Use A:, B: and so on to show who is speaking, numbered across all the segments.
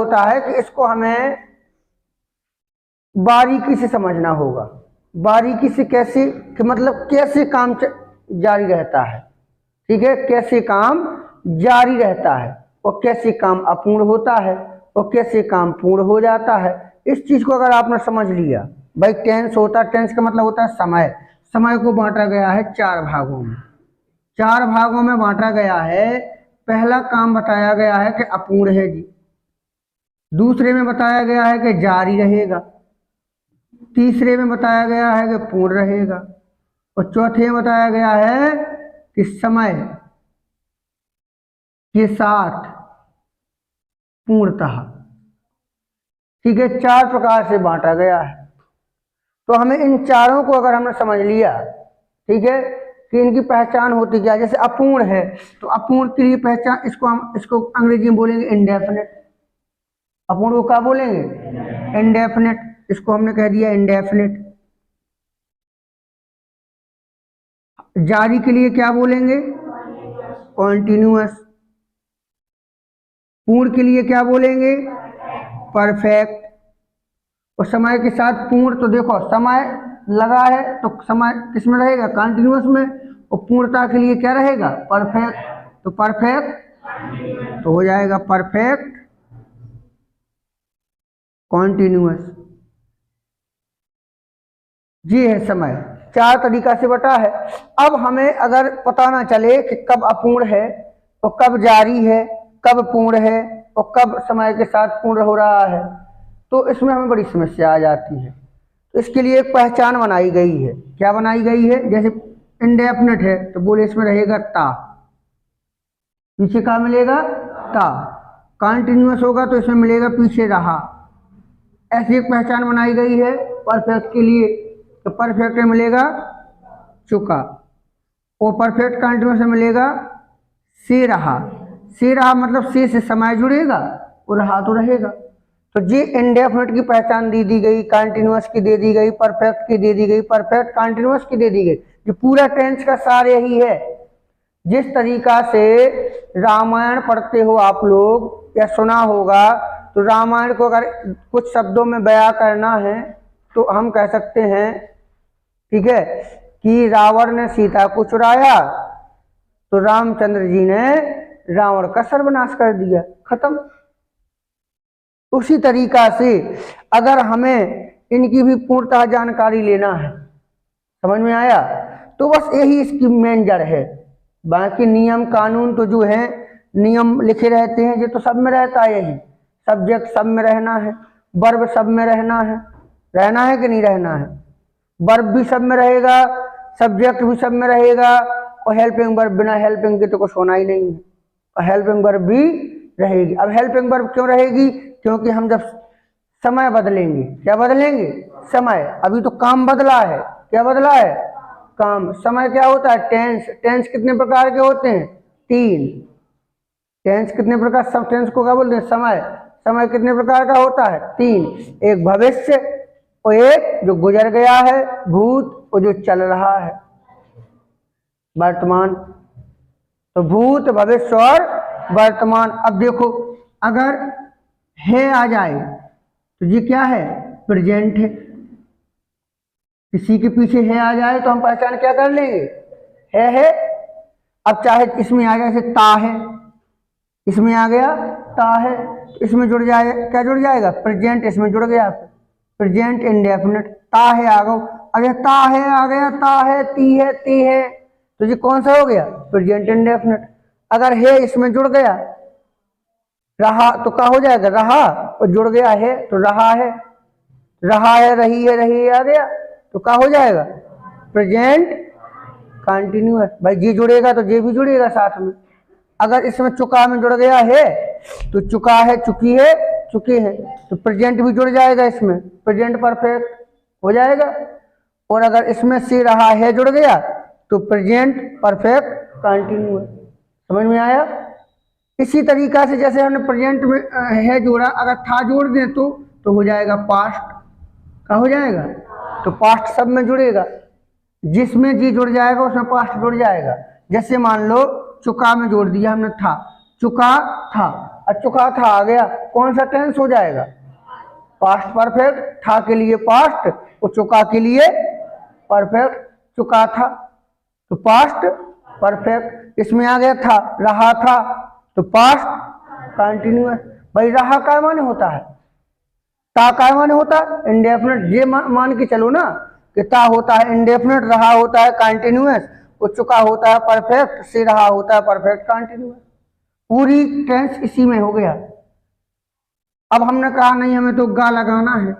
A: होता है कि इसको हमें बारीकी से समझना होगा। बारीकी से कैसे, कि मतलब कैसे काम जारी रहता है, ठीक है, कैसे काम जारी रहता है और कैसे काम अपूर्ण होता है और कैसे काम पूर्ण हो जाता है। इस चीज को अगर आपने समझ लिया, भाई टेंस होता है, टेंस का मतलब होता है समय। समय को बांटा गया है 4 भागों में, 4 भागों में बांटा गया है। पहला काम बताया गया है कि अपूर्ण है जी, दूसरे में बताया गया है कि जारी रहेगा, तीसरे में बताया गया है कि पूर्ण रहेगा और चौथे में बताया गया है कि समय के साथ पूर्णतः। ठीक है, 4 प्रकार से बांटा गया है। तो हमें इन चारों को अगर हमने समझ लिया, ठीक है, कि इनकी पहचान होती क्या। जैसे अपूर्ण है तो अपूर्ण के लिए पहचान, इसको अंग्रेजी में बोलेंगे इंडेफिनिट। अपूर्ण को क्या बोलेंगे? इंडेफिनिट। इसको हमने कह दिया इंडेफिनिट। जारी के लिए क्या बोलेंगे? कॉन्टिन्यूअस। पूर्ण के लिए क्या बोलेंगे? परफेक्ट। और समय के साथ पूर्ण, तो देखो समय लगा है तो समय किसमें रहेगा? कॉन्टिन्यूअस में। और पूर्णता के लिए क्या रहेगा? परफेक्ट। तो परफेक्ट तो हो जाएगा परफेक्ट कॉन्टिन्यूअस। ये है समय, 4 तरीका से बटा है। अब हमें अगर पता ना चले कि कब अपूर्ण है और कब जारी है, कब पूर्ण है और कब समय के साथ पूर्ण हो रहा है, तो इसमें हमें बड़ी समस्या आ जाती है। तो इसके लिए एक पहचान बनाई गई है। क्या बनाई गई है? जैसे इंडेफिनिट है तो बोले इसमें रहेगा ता, पीछे क्या मिलेगा? ता। कॉन्टिन्यूअस होगा तो इसमें मिलेगा पीछे रहा। ऐसी एक पहचान बनाई गई है परफेक्ट के लिए। तो परफेक्ट में मिलेगा चुका और परफेक्ट कॉन्टिन्यूअस में मिलेगा से रहा। से रहा मतलब से समय जुड़ेगा और रहा तो रहेगा। तो ये इंडेफिनिट की पहचान दी गई, कॉन्टिन्यूअस की दे दी गई, परफेक्ट की दे दी गई, परफेक्ट कॉन्टिन्यूअस की दे दी गई। ये पूरा टेंस का सार यही है। जिस तरीका से रामायण पढ़ते हो आप लोग या सुना होगा, तो रामायण को अगर कुछ शब्दों में बयां करना है तो हम कह सकते हैं, ठीक है, कि रावण ने सीता को चुराया तो रामचंद्र जी ने रावण का सर्वनाश कर दिया, खत्म। उसी तरीका से अगर हमें इनकी भी पूर्णतः जानकारी लेना है, समझ में आया, तो बस यही इसकी मेन जड़ है। बाकी नियम कानून तो जो है नियम लिखे रहते हैं, ये तो सब में रहता है। यही सब्जेक्ट सब में रहना है, वर्ब सब में रहना है कि नहीं रहना है? वर्ब भी सब में रहेगा, सब्जेक्ट भी सब में रहेगा और हेल्पिंग वर्ब, बिना हेल्पिंग के तो कुछ होना ही नहीं है। और हेल्पिंग वर्ब भी रहेगी। अब हेल्पिंग वर्ब क्यों रहेगी? क्योंकि हम जब समय बदलेंगे, क्या बदलेंगे? समय। अभी तो काम बदला है, क्या बदला है? काम। समय क्या होता है? टेंस। टेंस कितने प्रकार के होते हैं? 3। टेंस कितने प्रकार? सब टेंस को क्या बोलते हैं? समय। समय कितने प्रकार का होता है? 3। एक भविष्य और एक जो गुजर गया है, भूत, और जो चल रहा है, वर्तमान। तो भूत, भविष्य और वर्तमान। अब देखो, अगर है आ जाए तो ये क्या है? प्रेजेंट है। किसी के पीछे है आ जाए तो हम पहचान क्या कर लेंगे? है। अब चाहे इसमें आ जाए, जैसे ता है, इसमें आ गया ता है, तो इसमें जुड़ जाए, क्या जुड़ जाएगा? प्रेजेंट। इसमें जुड़ गया प्रेजेंट इंडेफिनिट। ता है आ गो, अरे ता है आ गया, ता है, ती है, ती है, तो ये कौन सा हो गया? Present indefinite. अगर है इसमें जुड़ गया, रहा तो क्या हो जाएगा? रहा, और जुड़ गया है तो रहा है, रही है आ गया तो क्या हो जाएगा? Present continuous. भाई जी जुड़ेगा तो जे भी जुड़ेगा साथ में। अगर इसमें चुका में जुड़ गया है तो चुका है, चुकी है, चुके हैं, तो प्रेजेंट भी जुड़ जाएगा इसमें, प्रेजेंट परफेक्ट हो जाएगा। और अगर इसमें से रहा है जुड़ गया तो प्रेजेंट परफेक्ट कंटिन्यूअस। समझ में आया? इसी तरीका से जैसे हमने प्रेजेंट में है जोड़ा, अगर था जोड़ दें तो हो जाएगा पास्ट। क्या हो जाएगा? तो पास्ट सब में जुड़ेगा, जिसमें जी जुड़ जाएगा उसमें पास्ट जुड़ जाएगा। जैसे मान लो चुका में जोड़ दिया हमने था, चुका था, और चुका था आ गया, कौन सा टेंस हो जाएगा? Past perfect. था के लिए पास्ट और चुका के लिए परफेक्ट। चुका था तो पास्ट परफेक्ट। इसमें आ गया था, रहा था तो पास्ट कंटिन्यूअस। भाई रहा का माने होता है, ता का माने होता है इंडेफिनिट। ये मान के चलो ना कि ता होता है इंडेफिनिट, रहा होता है कंटिन्यूअस, और चुका होता है परफेक्ट, से रहा होता है परफेक्ट कंटिन्यूअस। पूरी टेंस इसी में हो गया। अब हमने कहा नहीं हमें तो गा लगाना है,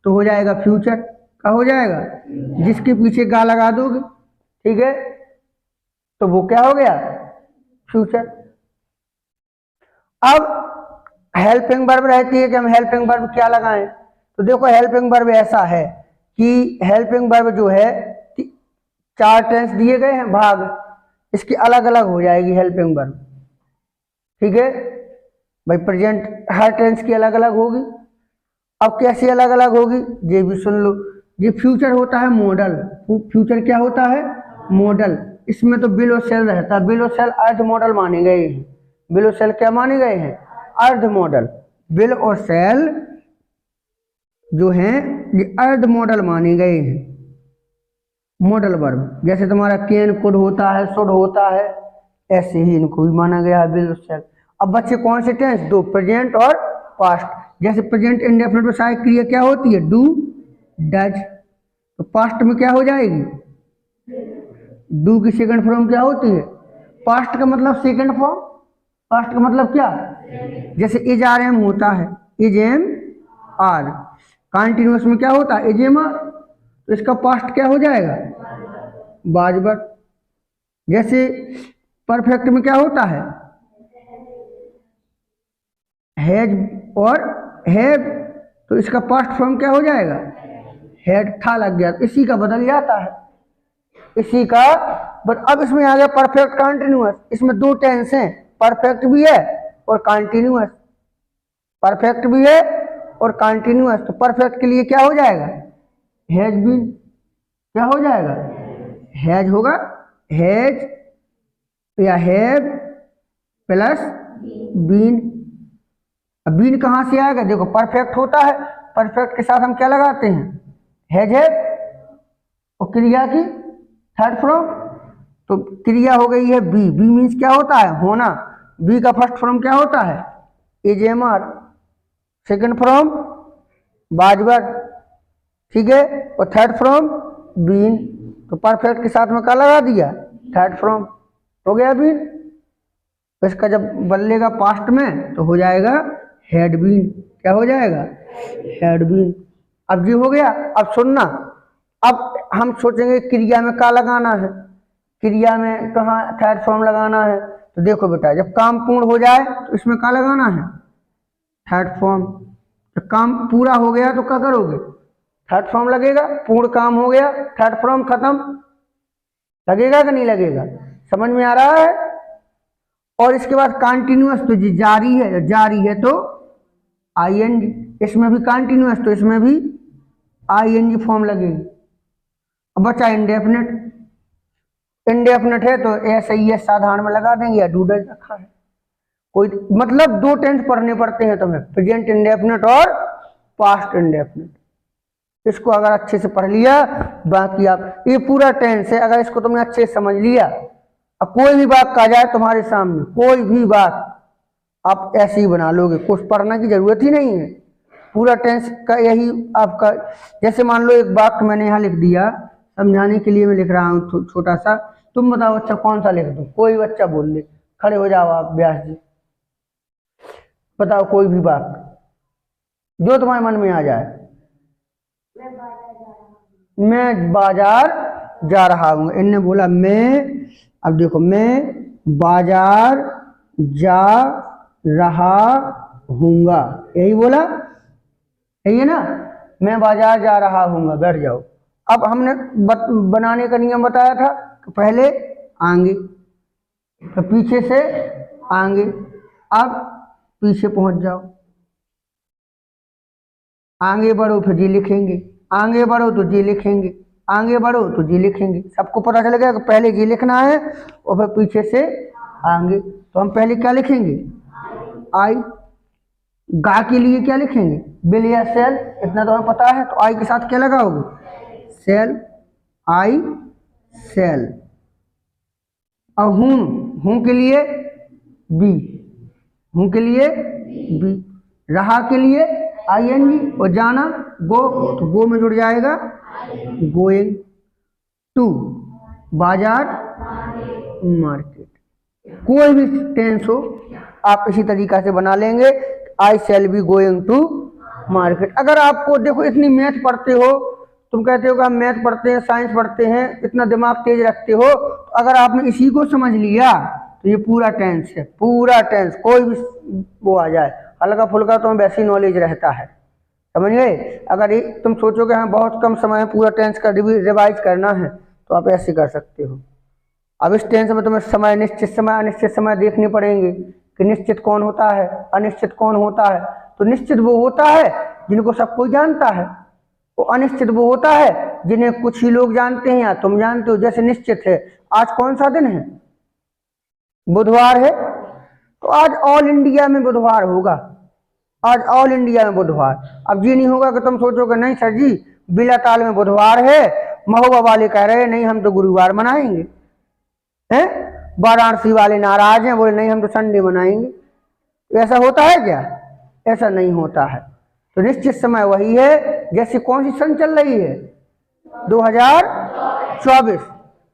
A: तो हो जाएगा फ्यूचर। क्या हो जाएगा? जिसके पीछे गा लगा दोगे, ठीक है, तो वो क्या हो गया? फ्यूचर। अब हेल्पिंग वर्ब रहती है कि हम हेल्पिंग वर्ब क्या लगाएं, तो देखो हेल्पिंग वर्ब ऐसा है कि हेल्पिंग वर्ब जो है 4 टेंस दिए गए हैं भाग, इसकी अलग अलग हो जाएगी हेल्पिंग वर्ब, ठीक है भाई। प्रेजेंट हर टेंस की अलग अलग होगी। अब कैसे अलग अलग होगी ये भी सुन लो। ये फ्यूचर होता है मॉडल। फ्यूचर क्या होता है? मॉडल। इसमें तो बिल और सेल रहता है। बिल और सेल अर्ध मॉडल माने गए हैं। बिल और सेल क्या माने गए हैं? अर्ध मॉडल। बिल और सेल जो हैं ये अर्ध मॉडल माने गए हैं। मॉडल वर्ब जैसे तुम्हारा कैन, कुड होता है, शुड होता है, ऐसे ही इनको भी माना गया है बिल और सेल। अब बच्चे कौन से टेंस? 2, प्रेजेंट और पास्ट। जैसे प्रेजेंट इंडेफिनिट में सहायक क्रिया क्या होती है? Do, does. तो पास्ट में क्या हो जाएगी? डू की सेकंड फॉर्म क्या होती है? पास्ट का मतलब सेकंड फॉर्म। पास्ट का मतलब क्या? जैसे इज आर एम होता है, इज एम आर। कंटिन्यूअस में क्या होता है? Is am are. तो इसका पास्ट क्या हो जाएगा? Was were. जैसे परफेक्ट में क्या होता है? हैज और हैव। तो इसका पास्ट फॉर्म क्या हो जाएगा? हैड। था लग गया तो इसी का बदल जाता है, इसी का। बट अब इसमें आ गया परफेक्ट कंटिन्यूअस। इसमें 2 टेंस हैं, परफेक्ट भी है और कंटिन्यूअस। परफेक्ट भी है और कंटिन्यूअस। तो परफेक्ट के लिए क्या हो जाएगा? Has been. क्या हो जाएगा? हैज होगा, हैज या हैव प्लस बीन। अब बीन कहां से आएगा? देखो परफेक्ट होता है, परफेक्ट के साथ हम क्या लगाते हैं? हैज है और क्रिया की थर्ड फॉर्म। तो क्रिया हो गई है बी। बी मीन्स क्या होता है? होना। बी का फर्स्ट फॉर्म क्या होता है? Is am are. Second form was were, ठीक है, और थर्ड फॉर्म बीन। तो परफेक्ट के साथ में क्या लगा दिया? Third form. हो गया बीन। तो इसका जब बदलेगा पास्ट में तो हो जाएगा हैड बीन। क्या हो जाएगा? Had been. अब ये हो गया। अब सुनना, अब हम सोचेंगे क्रिया में क्या लगाना है, क्रिया में कहाँ थर्ड फॉर्म लगाना है। तो देखो बेटा, जब काम पूर्ण हो जाए तो इसमें क्या लगाना है? Third form. जब काम पूरा हो गया तो क्या करोगे? थर्ड फॉर्म लगेगा। पूर्ण काम हो गया, थर्ड फॉर्म खत्म। लगेगा कि नहीं लगेगा? समझ में आ रहा है? और इसके बाद कंटिन्यूअस, तो जी जारी है, जारी है तो आईएनजी। इसमें भी कंटिन्यूअस तो इसमें भी आईएनजी फॉर्म लगेगी। अब बचा इंडेफिनिट। इंडेफिनिट है तो ऐसे ही है, साधारण में लगा देंगे या डूडल रखा है कोई, मतलब 2 टेंस पढ़ने पड़ते हैं तुम्हें, प्रेजेंट इंडेफिनिट और पास्ट इंडेफिनिट। इसको अगर अच्छे से पढ़ लिया, बाकी आप ये पूरा टेंस है, अगर इसको तुमने अच्छे से समझ लिया, अब कोई भी बात कहा जाए तुम्हारे सामने, कोई भी बात आप ऐसे ही बना लोगे, कुछ पढ़ने की जरूरत ही नहीं है। पूरा टेंस का यही आपका, जैसे मान लो एक वाक्य मैंने यहाँ लिख दिया, समझाने के लिए मैं लिख रहा हूँ छोटा सा, तुम बताओ अच्छा कौन सा लिख दो? कोई बच्चा बोल दे, खड़े हो जाओ आप व्यास जी, बताओ कोई भी बात जो तुम्हारे मन में आ जाए। मैं बाजार जा रहा हूँ। इनने बोला मैं, अब देखो मैं बाजार जा रहा हूँगा, यही बोला, यही है ना, मैं बाजार जा रहा हूँगा। बैठ जाओ। अब हमने बनाने का नियम बताया था कि पहले आगे, तो पीछे से आगे। अब पीछे पहुंच जाओ, आगे बढ़ो फिर जी लिखेंगे, आगे बढ़ो तो जी लिखेंगे, आगे बढ़ो तो जी लिखेंगे। सबको पता चलेगा कि पहले जी लिखना है और फिर पीछे से आगे। तो हम पहले क्या लिखेंगे? आई। गा के लिए क्या लिखेंगे, बिल या सेल, इतना तो हमें पता है। तो आई के साथ क्या लगाओगे, सेल, आई सेल। और हूं के लिए बी, हूं के लिए बी। रहा के लिए आईएनजी। और जाना गो, तो गो में जुड़ जाएगा गोइंग टू, बाजार मार्केट। कोई भी टेंस हो आप इसी तरीका से बना लेंगे, I shall be going to market. अगर आपको देखो इतनी मैथ पढ़ते हो, तुम कहते हो कि हम मैथ पढ़ते हैं, साइंस पढ़ते हैं, इतना दिमाग तेज रखते हो, तो अगर आपने इसी को समझ लिया तो ये पूरा टेंस है, पूरा टेंस। कोई भी वो आ जाए, हल्का फुल्का तो वैसी नॉलेज रहता है, समझ गए। अगर तुम सोचो कि हाँ बहुत कम समय में पूरा टेंस का रिवाइज करना है, तो आप ऐसे कर सकते हो। अब इस टेंस में तुम्हें समय, निश्चित समय, अनिश्चित समय देखने पड़ेंगे कि निश्चित कौन होता है, अनिश्चित कौन होता है। तो निश्चित वो होता है जिनको सब कोई जानता है, तो अनिश्चित वो होता है जिन्हें कुछ ही लोग जानते हैं या तुम जानते हो। जैसे निश्चित है, आज कौन सा दिन है, बुधवार है, तो आज ऑल इंडिया में बुधवार होगा, आज ऑल इंडिया में बुधवार। अब ये नहीं होगा कि तुम सोचोगे नहीं सर जी बिलाताल में बुधवार है, महोबा वाले कह रहे हैं नहीं हम तो गुरुवार मनाएंगे, हैं, वाराणसी वाले नाराज हैं, बोले नहीं हम तो संडे मनाएंगे। ऐसा होता है क्या, ऐसा नहीं होता है। तो निश्चित समय वही है। जैसे कौन सी सन चल रही है, 2024।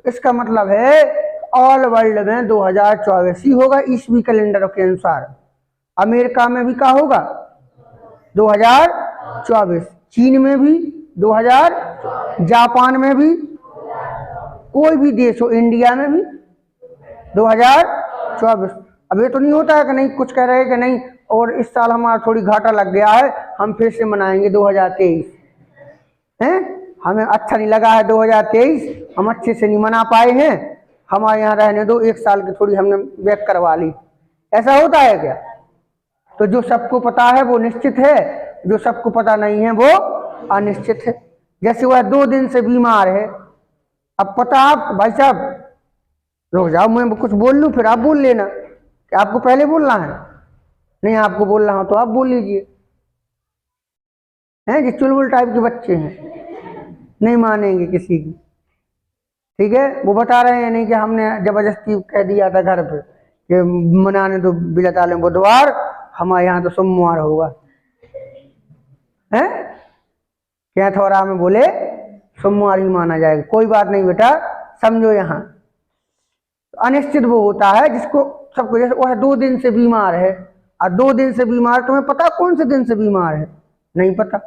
A: इसका मतलब है ऑल वर्ल्ड में 2024 ही होगा ईस्वी कैलेंडर के अनुसार। अमेरिका में भी क्या होगा 2024, चीन में भी 2000, जापान में भी, कोई भी देश हो, इंडिया में भी 2024। अब ये तो नहीं होता है कि नहीं कुछ कह रहे हैं कि नहीं और इस साल हमारा थोड़ी घाटा लग गया है, हम फिर से मनाएंगे 2023, हैं, हमें अच्छा नहीं लगा है 2023, हम अच्छे से नहीं मना पाए हैं, हमारे यहाँ रहने दो, एक साल की थोड़ी हमने बैक करवा ली। ऐसा होता है क्या। तो जो सबको पता है वो निश्चित है, जो सबको पता नहीं है वो अनिश्चित है। जैसे वह 2 दिन से बीमार है, अब पता आप भाई साहब रुक जाओ मैं कुछ बोल लूँ फिर आप बोल लेना, कि आपको पहले बोलना है, नहीं आपको बोलना हो तो आप बोल लीजिए। हैं जो चुलबुल टाइप के बच्चे हैं, नहीं मानेंगे किसी की, ठीक है। वो बता रहे हैं नहीं कि हमने जबरदस्ती कह दिया था घर पे कि मनाने तो बिलाताल में बुधवार, हमारे यहाँ तो सोमवार होगा, हैं क्या थोड़ा में बोले सोमवार ही माना जाएगा। कोई बात नहीं बेटा, समझो यहाँ अनिश्चित वो होता है जिसको सबको, जैसे वह 2 दिन से बीमार है, और 2 दिन से बीमार, तुम्हें पता कौन से दिन से बीमार है, नहीं पता।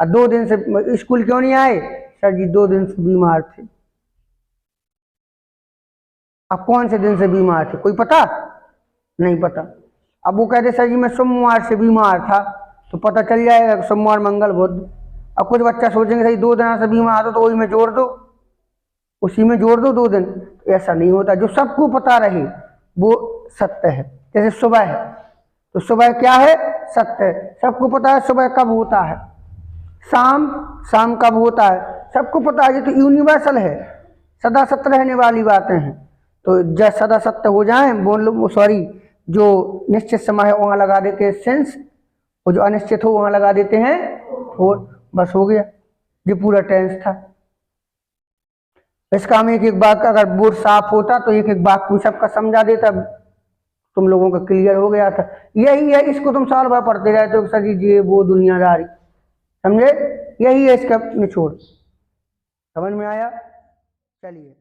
A: और 2 दिन से स्कूल क्यों नहीं आए, सर जी 2 दिन से बीमार थे। अब कौन से दिन से बीमार थे, कोई पता नहीं पता। अब वो कहते सर जी मैं सोमवार से बीमार था, तो पता चल जाएगा सोमवार मंगल बुध। अब कुछ बच्चा सोचेंगे सही 2 दिन से बीमार हो तो वही में जोड़ दो, उसी में जोड़ दो 2 दिन। तो ऐसा नहीं होता, जो सबको पता रहे वो सत्य है। जैसे सुबह है, तो सुबह क्या है, सत्य है, सबको पता है सुबह कब होता है, शाम कब होता है, सबको पता है। ये तो यूनिवर्सल है, सदा सत्य रहने वाली बातें हैं। तो जब सदा सत्य हो जाए, बोल सॉरी, जो निश्चित समय है वहाँ लगा देते हैं सेंस, और जो अनिश्चित हो वहाँ लगा देते हैं और, बस हो गया। ये पूरा टेंस था। इसका हम एक एक वाक्य, अगर बोर्ड साफ होता तो एक एक वाक्य सबका समझा देता, तुम लोगों का क्लियर हो गया था। यही है, इसको तुम साल भर पढ़ते रहते हो सर जी ये वो दुनियादारी, समझे, यही है इसका निचोड़। समझ में आया, चलिए।